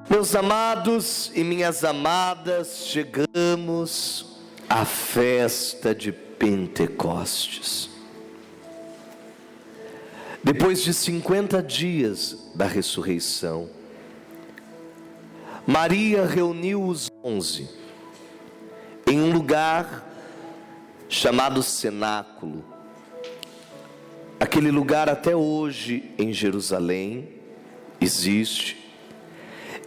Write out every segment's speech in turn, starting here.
Meus amados e minhas amadas, chegamos à festa de Pentecostes. Depois de 50 dias da ressurreição, Maria reuniu os 11 em um lugar chamado Cenáculo. Aquele lugar até hoje em Jerusalém existe.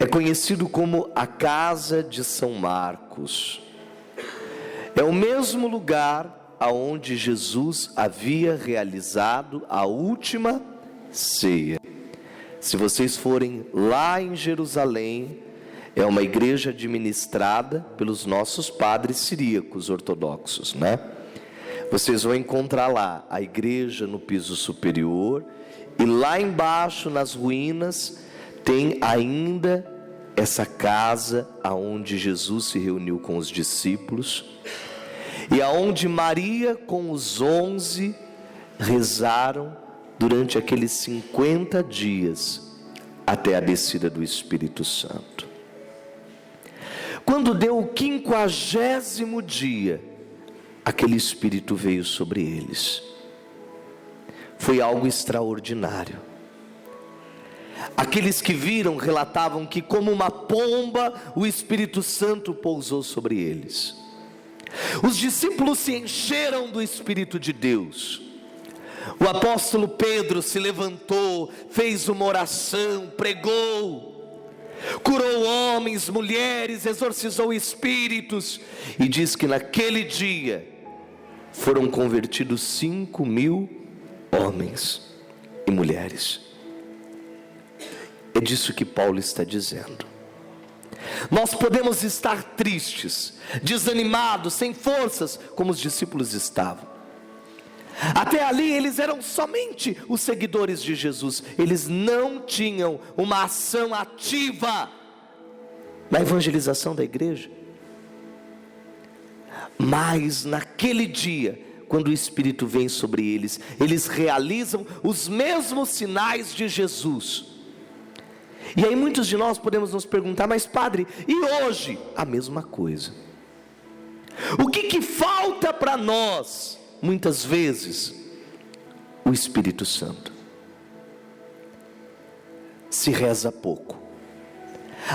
É conhecido como a Casa de São Marcos. É o mesmo lugar aonde Jesus havia realizado a última ceia. Se vocês forem lá em Jerusalém, é uma igreja administrada pelos nossos padres siríacos ortodoxos, né? Vocês vão encontrar lá a igreja no piso superior, e lá embaixo nas ruínas tem ainda essa casa aonde Jesus se reuniu com os discípulos, e aonde Maria com os 11 rezaram durante aqueles 50 dias, até a descida do Espírito Santo. Quando deu o 50º dia, aquele Espírito veio sobre eles. Foi algo extraordinário. Aqueles que viram relatavam que, como uma pomba, o Espírito Santo pousou sobre eles. Os discípulos se encheram do Espírito de Deus. O apóstolo Pedro se levantou, fez uma oração, pregou, curou homens, mulheres, exorcizou espíritos, e diz que naquele dia foram convertidos 5.000 homens e mulheres. É disso que Paulo está dizendo. Nós podemos estar tristes, desanimados, sem forças, como os discípulos estavam. Até ali eles eram somente os seguidores de Jesus. Eles não tinham uma ação ativa na evangelização da igreja. Mas naquele dia, quando o Espírito vem sobre eles, eles realizam os mesmos sinais de Jesus. E aí muitos de nós podemos nos perguntar: mas padre, e hoje? A mesma coisa. O que falta para nós? Muitas vezes, o Espírito Santo. Se reza pouco.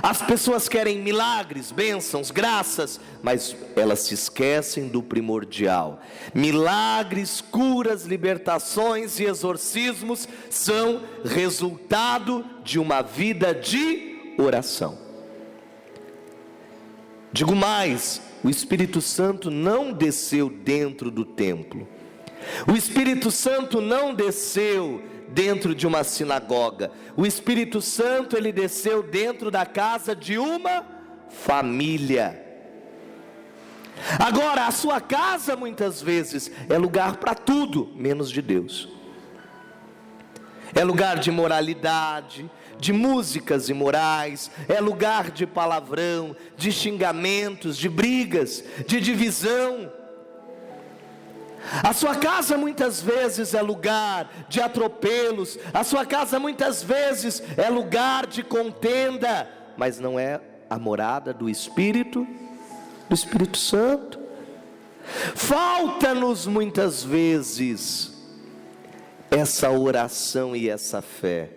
As pessoas querem milagres, bênçãos, graças, mas elas se esquecem do primordial. Milagres, curas, libertações e exorcismos são resultado de uma vida de oração. Digo mais, o Espírito Santo não desceu dentro do templo. O Espírito Santo não desceu dentro de uma sinagoga. O Espírito Santo, ele desceu dentro da casa de uma família. Agora, a sua casa muitas vezes é lugar para tudo, menos de Deus. É lugar de imoralidade, de músicas imorais, é lugar de palavrão, de xingamentos, de brigas, de divisão. A sua casa muitas vezes é lugar de atropelos, a sua casa muitas vezes é lugar de contenda, mas não é a morada do Espírito Santo. Falta-nos muitas vezes essa oração e essa fé.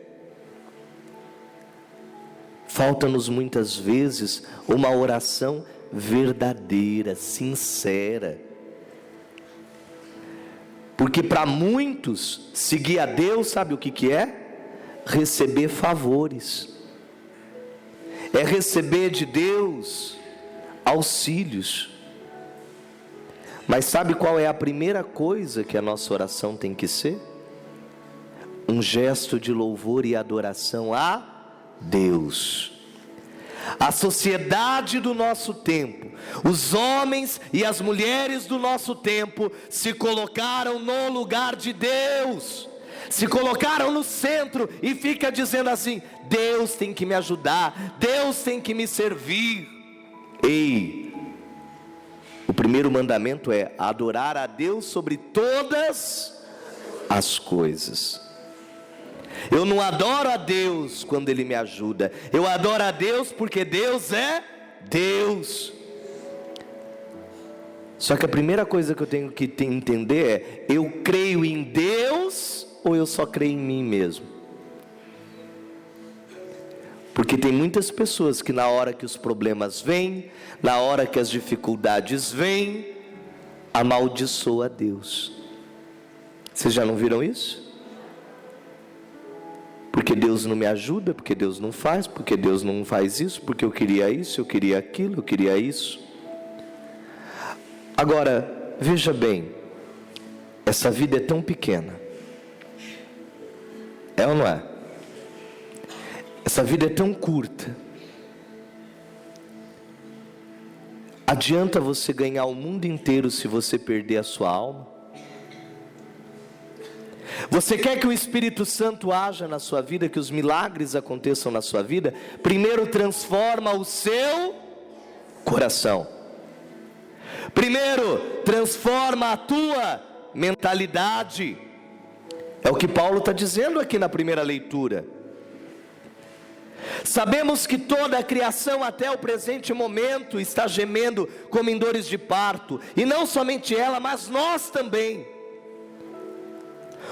Falta-nos muitas vezes uma oração verdadeira, sincera. Porque para muitos, seguir a Deus, sabe o que é? Receber favores. É receber de Deus auxílios. Mas sabe qual é a primeira coisa que a nossa oração tem que ser? Um gesto de louvor e adoração a Deus. A sociedade do nosso tempo, os homens e as mulheres do nosso tempo se colocaram no lugar de Deus, se colocaram no centro e fica dizendo assim: Deus tem que me ajudar, Deus tem que me servir. Ei, o primeiro mandamento é adorar a Deus sobre todas as coisas. Eu não adoro a Deus quando Ele me ajuda. Eu adoro a Deus porque Deus é Deus. Só que a primeira coisa que eu tenho que entender é: eu creio em Deus ou eu só creio em mim mesmo? Porque tem muitas pessoas que na hora que os problemas vêm, na hora que as dificuldades vêm, amaldiçoa a Deus. Vocês já não viram isso? Porque Deus não me ajuda, porque Deus não faz, porque Deus não faz isso, porque eu queria isso, eu queria aquilo, eu queria isso. Agora, veja bem, essa vida é tão pequena. É ou não é? Essa vida é tão curta. Adianta você ganhar o mundo inteiro se você perder a sua alma? Você quer que o Espírito Santo haja na sua vida, que os milagres aconteçam na sua vida? Primeiro transforma o seu coração. Primeiro transforma a tua mentalidade. É o que Paulo está dizendo aqui na primeira leitura. Sabemos que toda a criação até o presente momento está gemendo como em dores de parto. E não somente ela, mas nós também.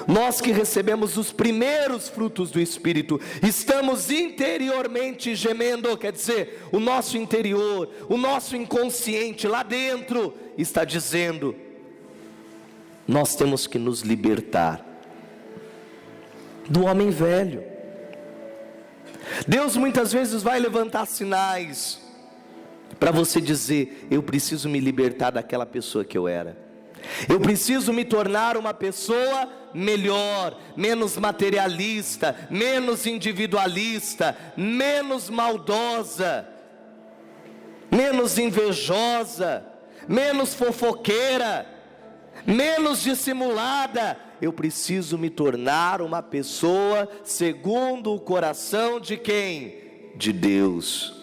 Nós que recebemos os primeiros frutos do Espírito, estamos interiormente gemendo, quer dizer, o nosso interior, o nosso inconsciente lá dentro está dizendo: nós temos que nos libertar do homem velho. Deus muitas vezes vai levantar sinais para você dizer: eu preciso me libertar daquela pessoa que eu era. Eu preciso me tornar uma pessoa melhor, menos materialista, menos individualista, menos maldosa, menos invejosa, menos fofoqueira, menos dissimulada. Eu preciso me tornar uma pessoa segundo o coração de quem? De Deus.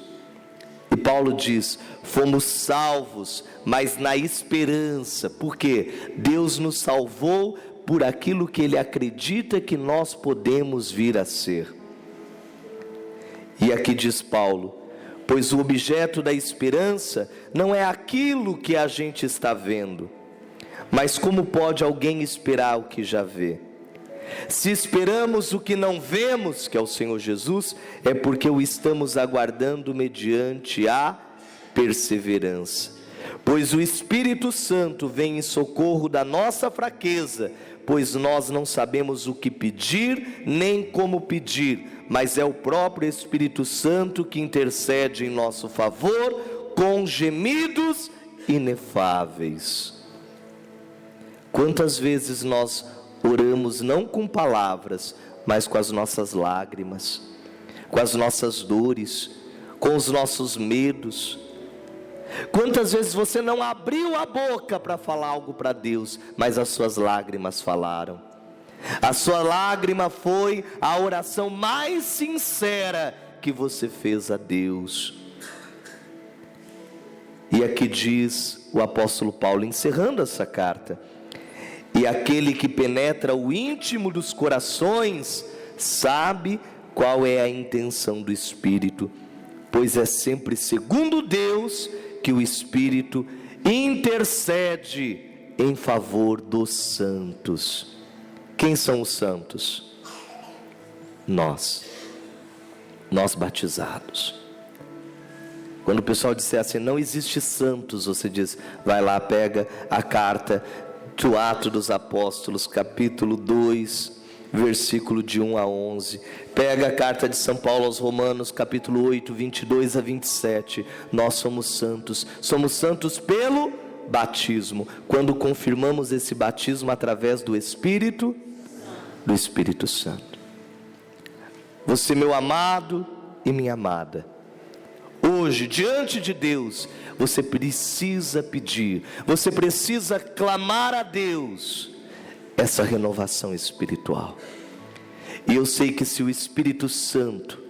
E Paulo diz: fomos salvos, mas na esperança. Por quê? Deus nos salvou por aquilo que Ele acredita que nós podemos vir a ser. E aqui diz Paulo: pois o objeto da esperança não é aquilo que a gente está vendo, mas como pode alguém esperar o que já vê? Se esperamos o que não vemos, que é o Senhor Jesus, é porque o estamos aguardando mediante a perseverança. Pois o Espírito Santo vem em socorro da nossa fraqueza, pois nós não sabemos o que pedir, nem como pedir, mas é o próprio Espírito Santo que intercede em nosso favor, com gemidos inefáveis. Quantas vezes nós oramos não com palavras, mas com as nossas lágrimas, com as nossas dores, com os nossos medos. Quantas vezes você não abriu a boca para falar algo para Deus, mas as suas lágrimas falaram? A sua lágrima foi a oração mais sincera que você fez a Deus. E aqui diz o apóstolo Paulo, encerrando essa carta: e aquele que penetra o íntimo dos corações sabe qual é a intenção do Espírito, pois é sempre segundo Deus que o Espírito intercede em favor dos santos. Quem são os santos? Nós batizados. Quando o pessoal disser assim, não existe santos, você diz, vai lá, pega a carta do Atos dos Apóstolos, capítulo 2, versículo de 1 a 11. Pega a carta de São Paulo aos Romanos, capítulo 8, 22 a 27. Nós somos santos pelo batismo, quando confirmamos esse batismo através do Espírito Santo. Você, meu amado e minha amada, hoje, diante de Deus, você precisa pedir, você precisa clamar a Deus essa renovação espiritual. E eu sei que se o Espírito Santo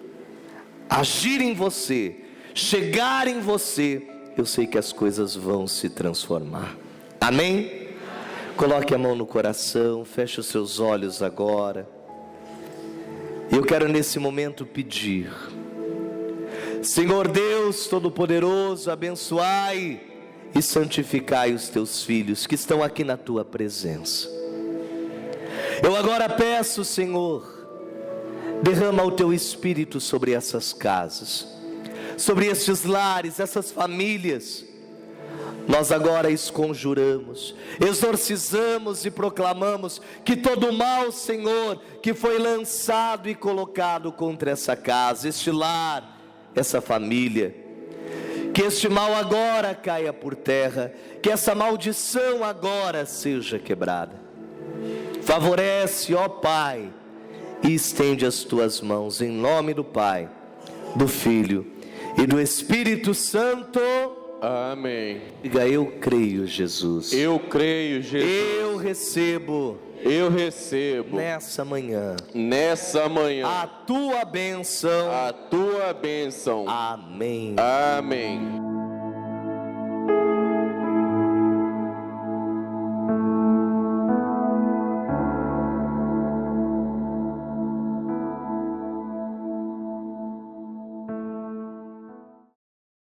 agir em você, chegar em você, eu sei que as coisas vão se transformar. Amém? Coloque a mão no coração, feche os seus olhos agora. Eu quero nesse momento pedir, Senhor Deus Todo-Poderoso, abençoai e santificai os teus filhos que estão aqui na tua presença. Eu agora peço, Senhor, derrama o teu Espírito sobre essas casas, sobre estes lares, essas famílias. Nós agora esconjuramos, exorcizamos e proclamamos que todo o mal, Senhor, que foi lançado e colocado contra essa casa, este lar, essa família, que este mal agora caia por terra, que essa maldição agora seja quebrada. Favorece, ó Pai, e estende as tuas mãos em nome do Pai, do Filho e do Espírito Santo. Amém. Diga: eu creio, Jesus. Eu creio, Jesus. Eu recebo. Eu recebo Nessa manhã a tua bênção. tua bênção. Amém. Amém.